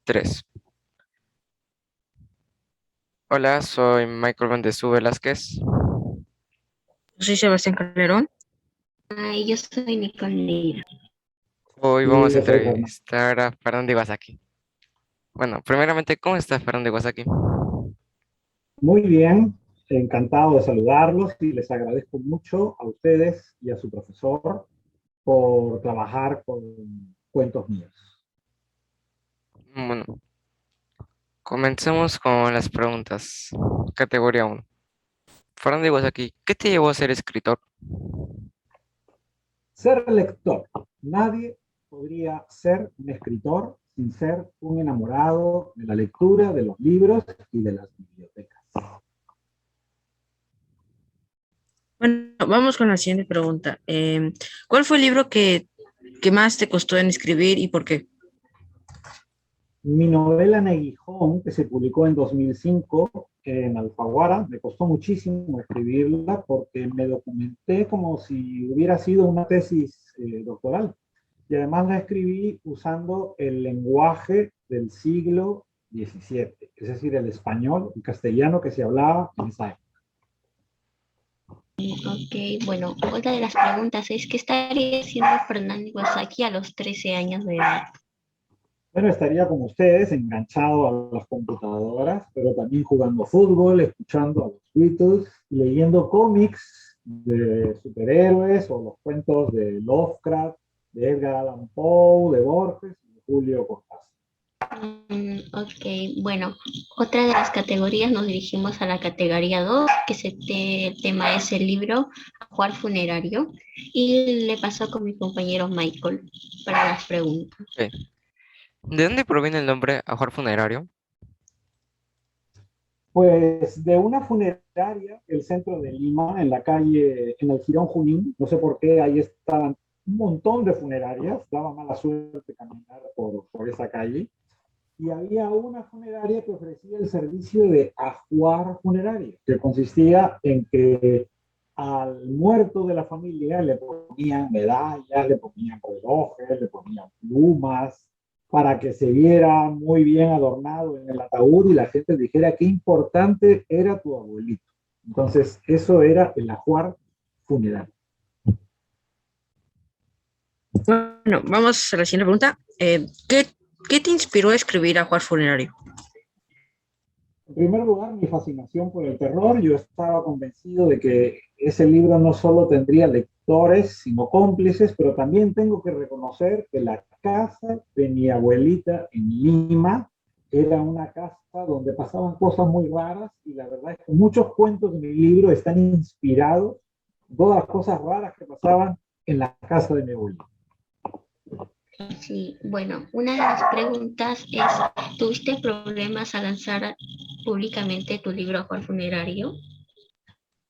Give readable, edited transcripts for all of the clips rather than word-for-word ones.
Tres. Hola, soy Michael Valdezú Velázquez. Soy Sebastián Calderón. Ay, yo soy Nicole Neira. Hoy Y vamos a yo soy Fernando. entrevistar a Fernando Iwasaki. Bueno, primeramente, ¿cómo está Fernando Iwasaki? Muy bien, encantado de saludarlos y les agradezco mucho a ustedes y a su profesor por trabajar con cuentos míos. Bueno, comencemos con las preguntas. Categoría uno. Fernando Iwasaki, ¿qué te llevó a ser escritor? Ser lector. Nadie podría ser un escritor sin ser un enamorado de la lectura, de los libros y de las bibliotecas. Bueno, vamos con la siguiente pregunta. ¿Cuál fue el libro que más te costó en escribir y por qué? Mi novela Neguijón, que se publicó en 2005 en Alfaguara, me costó muchísimo escribirla porque me documenté como si hubiera sido una tesis doctoral. Y además la escribí usando el lenguaje del siglo XVII, es decir, el español, el castellano que se hablaba en esa época. Ok, bueno, otra de las preguntas es, ¿qué estaría haciendo Fernando Iwasaki a los 13 años de edad? Bueno, estaría como ustedes, enganchado a las computadoras, pero también jugando fútbol, escuchando a los Beatles, leyendo cómics de superhéroes o los cuentos de Lovecraft, de Edgar Allan Poe, de Borges y de Julio Cortázar. Ok, bueno, otra de las categorías nos dirigimos a la categoría 2, que el tema es el libro Ajuar Funerario, y le pasó con mi compañero Michael para las preguntas. Ok. ¿De dónde proviene el nombre Ajuar Funerario? Pues de una funeraria, el centro de Lima, en la calle, en el Jirón Junín, no sé por qué, ahí estaban un montón de funerarias, daba mala suerte caminar por esa calle, y había una funeraria que ofrecía el servicio de ajuar funerario, que consistía en que al muerto de la familia le ponían medallas, le ponían relojes, le ponían plumas, para que se viera muy bien adornado en el ataúd y la gente dijera qué importante era tu abuelito. Entonces, eso era el ajuar funerario. Bueno, vamos a la siguiente pregunta. ¿Qué te inspiró a escribir a Juan Funerario? En primer lugar, mi fascinación por el terror. Yo estaba convencido de que ese libro no solo tendría lectores, sino cómplices, pero también tengo que reconocer que la casa de mi abuelita en Lima era una casa donde pasaban cosas muy raras y la verdad es que muchos cuentos de mi libro están inspirados en todas las cosas raras que pasaban en la casa de mi abuelita. Sí, bueno, una de las preguntas es, ¿tuviste problemas al lanzar públicamente tu libro Ajuar Funerario?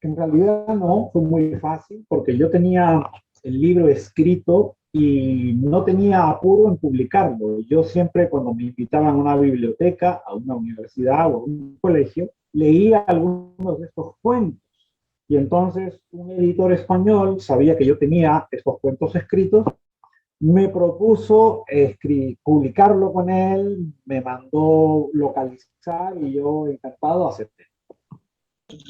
En realidad no, fue muy fácil porque yo tenía el libro escrito y no tenía apuro en publicarlo. Yo siempre cuando me invitaban a una biblioteca, a una universidad o a un colegio, leía algunos de estos cuentos. Y entonces un editor español sabía que yo tenía estos cuentos escritos, me propuso publicarlo con él, me mandó localizar y yo encantado acepté.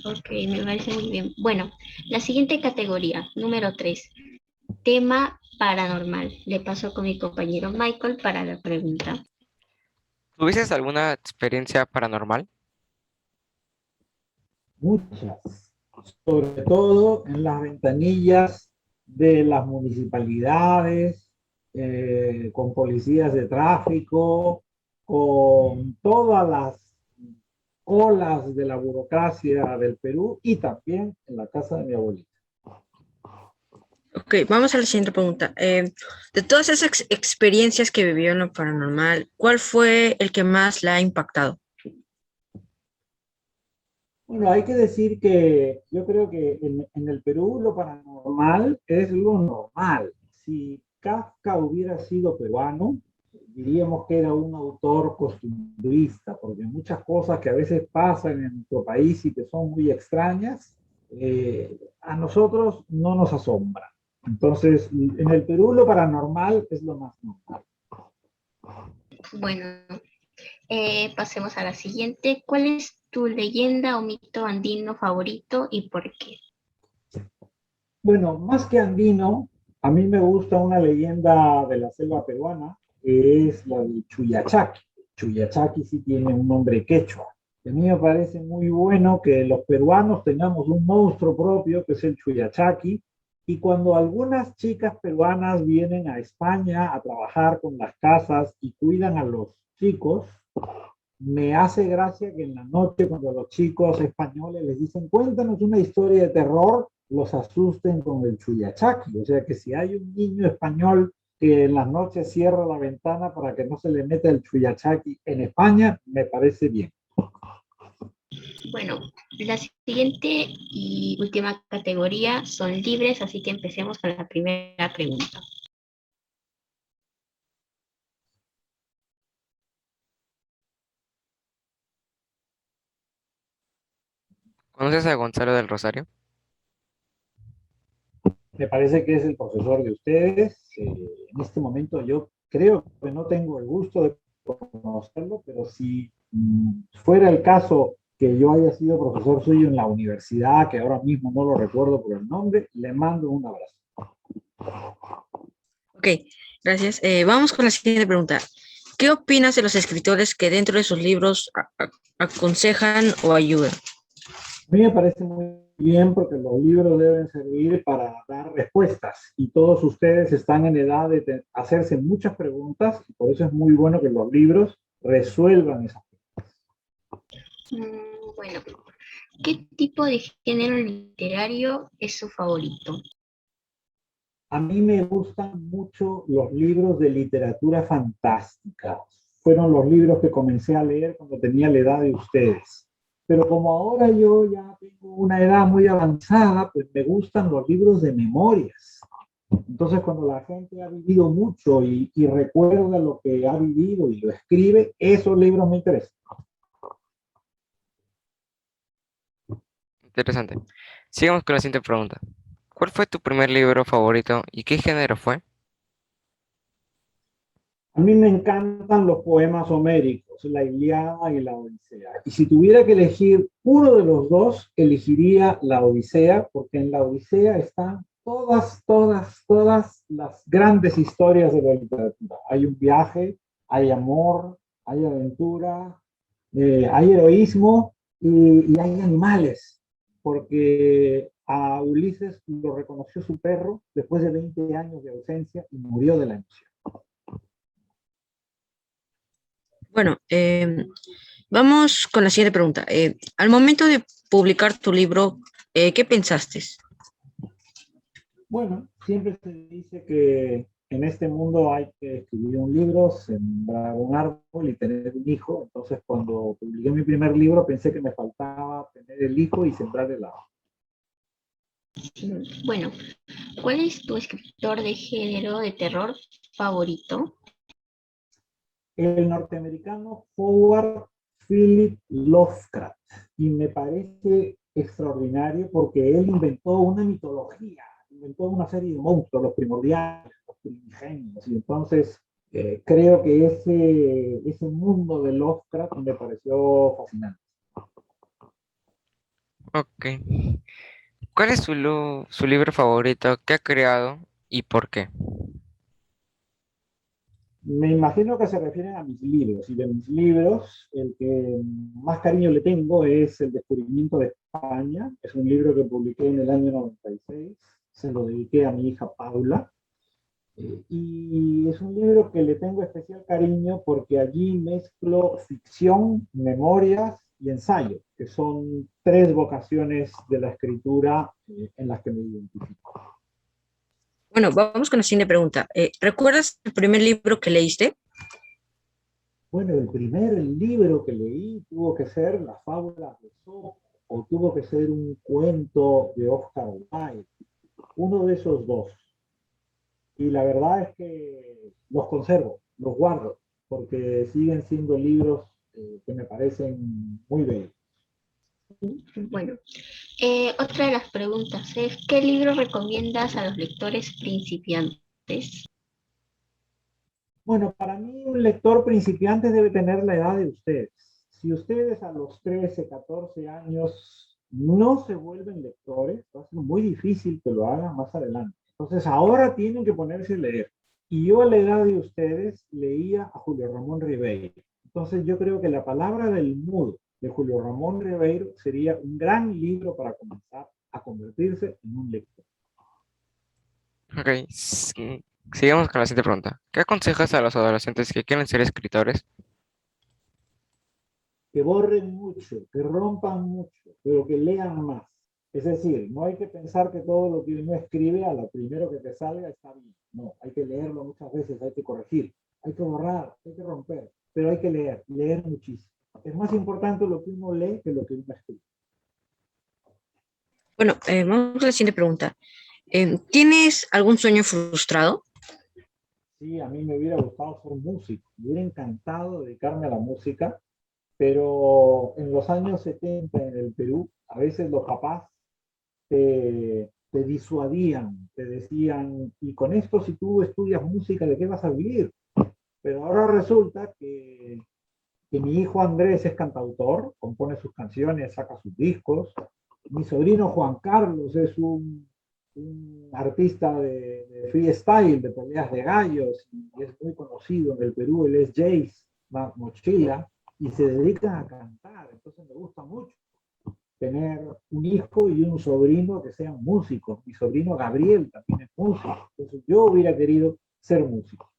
Ok, me parece muy bien. Bueno, la siguiente categoría, número 3, tema paranormal. Le paso con mi compañero Michael para la pregunta. ¿Tuviste alguna experiencia paranormal? Muchas, sobre todo en las ventanillas de las municipalidades, con policías de tráfico, con todas las olas de la burocracia del Perú y también en la casa de mi abuelita. Ok, vamos a la siguiente pregunta. De todas esas experiencias que vivió en lo paranormal, ¿cuál fue el que más la ha impactado? Bueno, hay que decir que yo creo que en el Perú lo paranormal es lo normal. Si Kafka hubiera sido peruano, diríamos que era un autor costumbrista, porque muchas cosas que a veces pasan en nuestro país y que son muy extrañas, a nosotros no nos asombran. Entonces, en el Perú lo paranormal es lo más normal. Bueno, Pasemos a la siguiente. ¿Cuál es tu leyenda o mito andino favorito y por qué? Bueno, más que andino, a mí me gusta una leyenda de la selva peruana, que es la de Chuyachaki. Chuyachaki sí tiene un nombre quechua. A mí me parece muy bueno que los peruanos tengamos un monstruo propio, que es el Chuyachaki, y cuando algunas chicas peruanas vienen a España a trabajar con las casas y cuidan a los chicos, me hace gracia que en la noche, cuando los chicos españoles les dicen, cuéntanos una historia de terror, los asusten con el chuyachaki. O sea que si hay un niño español que en las noches cierra la ventana para que no se le meta el chuyachaki en España, me parece bien. Bueno, la siguiente y última categoría son libres, así que empecemos con la primera pregunta. ¿Conoces a Gonzalo del Rosario? Me parece que es el profesor de ustedes. En este momento yo creo que no tengo el gusto de conocerlo, pero si fuera el caso que yo haya sido profesor suyo en la universidad, que ahora mismo no lo recuerdo por el nombre, le mando un abrazo. Ok, gracias. Vamos con la siguiente pregunta. ¿Qué opinas de los escritores que dentro de sus libros aconsejan o ayudan? A mí me parece muy bien porque los libros deben servir para dar respuestas y todos ustedes están en edad de hacerse muchas preguntas y por eso es muy bueno que los libros resuelvan esas preguntas. Bueno, ¿qué tipo de género literario es su favorito? A mí me gustan mucho los libros de literatura fantástica. Fueron los libros que comencé a leer cuando tenía la edad de ustedes. Pero como ahora yo ya tengo una edad muy avanzada, pues me gustan los libros de memorias. Entonces, cuando la gente ha vivido mucho y recuerda lo que ha vivido y lo escribe, esos libros me interesan. Interesante. Sigamos con la siguiente pregunta. ¿Cuál fue tu primer libro favorito y qué género fue? A mí me encantan los poemas homéricos, la Ilíada y la Odisea. Y si tuviera que elegir uno de los dos, elegiría la Odisea, porque en la Odisea están todas las grandes historias de la literatura. Hay un viaje, hay amor, hay aventura, hay heroísmo y hay animales, porque a Ulises lo reconoció su perro después de 20 años de ausencia y murió de la emoción. Bueno, vamos con la siguiente pregunta. Al momento de publicar tu libro, ¿qué pensaste? Bueno, siempre se dice que en este mundo hay que escribir un libro, sembrar un árbol y tener un hijo. Entonces, cuando publiqué mi primer libro, pensé que me faltaba tener el hijo y sembrar el árbol. Bueno, ¿cuál es tu escritor de género de terror favorito? El norteamericano Howard Philip Lovecraft. Y me parece extraordinario porque él inventó una mitología, inventó una serie de monstruos, los primordiales, los primigenios. Y entonces creo que ese mundo de Lovecraft me pareció fascinante. Ok. ¿Cuál es su libro favorito que ha creado y por qué? Me imagino que se refieren a mis libros, y de mis libros, el que más cariño le tengo es El descubrimiento de España. Es un libro que publiqué en el año 96, se lo dediqué a mi hija Paula, y es un libro que le tengo especial cariño porque allí mezclo ficción, memorias y ensayo, que son tres vocaciones de la escritura en las que me identifico. Bueno, vamos con la siguiente pregunta. ¿Recuerdas el primer libro que leíste? Bueno, el primer libro que leí tuvo que ser Las fábulas de Sopo o tuvo que ser un cuento de Oscar Wilde, uno de esos dos. Y la verdad es que los conservo, los guardo, porque siguen siendo libros que me parecen muy bellos. Bueno, otra de las preguntas es, ¿qué libro recomiendas a los lectores principiantes? Bueno, para mí un lector principiante debe tener la edad de ustedes. Si ustedes a los 13, 14 años no se vuelven lectores, va a ser muy difícil que lo hagan más adelante. Entonces ahora tienen que ponerse a leer. Y yo a la edad de ustedes leía a Julio Ramón Ribeiro. Entonces yo creo que La palabra del mudo de Julio Ramón Ribeiro sería un gran libro para comenzar a convertirse en un lector. Ok, sigamos con la siguiente pregunta. ¿Qué aconsejas a los adolescentes que quieren ser escritores? Que borren mucho, que rompan mucho, pero que lean más. Es decir, no hay que pensar que todo lo que uno escribe a lo primero que te salga está bien. No, hay que leerlo muchas veces, hay que corregir, hay que borrar, hay que romper, pero hay que leer, leer muchísimo. Es más importante lo que uno lee que lo que uno escribe. Bueno, vamos a la siguiente pregunta. ¿Tienes algún sueño frustrado? Sí, a mí me hubiera gustado ser músico, me hubiera encantado dedicarme a la música, pero en los años 70 en el Perú, a veces los papás te disuadían, te decían, y con esto si tú estudias música, ¿de qué vas a vivir? Pero ahora resulta que mi hijo Andrés es cantautor, compone sus canciones, saca sus discos. Mi sobrino Juan Carlos es un artista de freestyle, de peleas de gallos, y es muy conocido en el Perú, él es Jace Mochila, y se dedica a cantar, entonces me gusta mucho tener un hijo y un sobrino que sean músicos. Mi sobrino Gabriel también es músico. Entonces yo hubiera querido ser músico.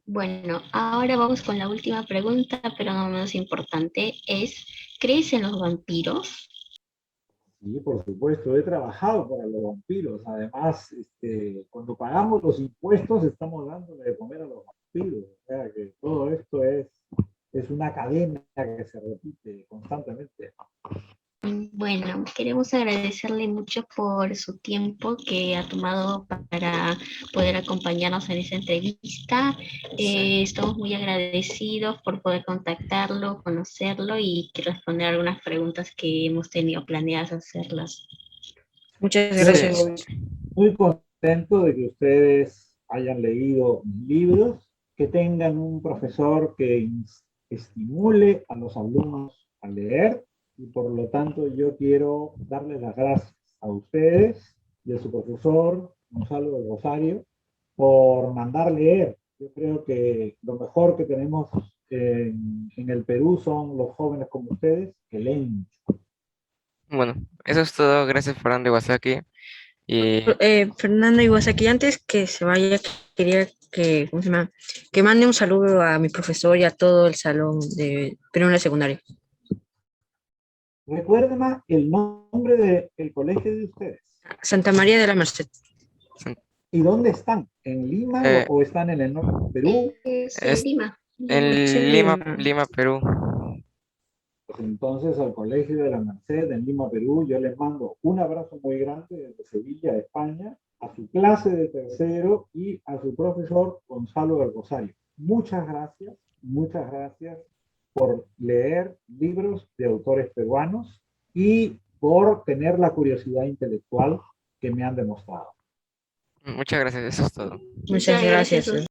Bueno, ahora vamos con la última pregunta, pero no menos importante, es, ¿crees en los vampiros? Sí, por supuesto, he trabajado para los vampiros. Además, cuando pagamos los impuestos estamos dándole de comer a los vampiros. O sea que todo esto es una cadena que se repite constantemente. Bueno, queremos agradecerle mucho por su tiempo que ha tomado para poder acompañarnos en esta entrevista. Estamos muy agradecidos por poder contactarlo, conocerlo y que responder algunas preguntas que hemos tenido planeadas hacerlas. Muchas Yo gracias. estoy muy contento de que ustedes hayan leído mis libros, que tengan un profesor que estimule a los alumnos a leer y por lo tanto yo quiero darles las gracias a ustedes y a su profesor Gonzalo del Rosario por mandar leer. Yo creo que lo mejor que tenemos en el Perú son los jóvenes como ustedes que leen mucho. Bueno, eso es todo. Gracias, Fernando Iwasaki. Y Fernando Iwasaki, antes que se vaya, quería que, ¿cómo se llama? Que mande un saludo a mi profesor y a todo el salón de primera secundaria. Recuerden el nombre del colegio de ustedes. Santa María de la Merced. ¿Y dónde están? ¿En Lima eh, o están en el norte de Perú? Es es Lima. en Lima, Perú. Pues entonces al Colegio de la Merced en Lima, Perú, yo les mando un abrazo muy grande desde Sevilla, España, a su clase de tercero y a su profesor Gonzalo del Rosario. Muchas gracias por leer libros de autores peruanos y por tener la curiosidad intelectual que me han demostrado. Muchas gracias, eso es todo. Muchas gracias.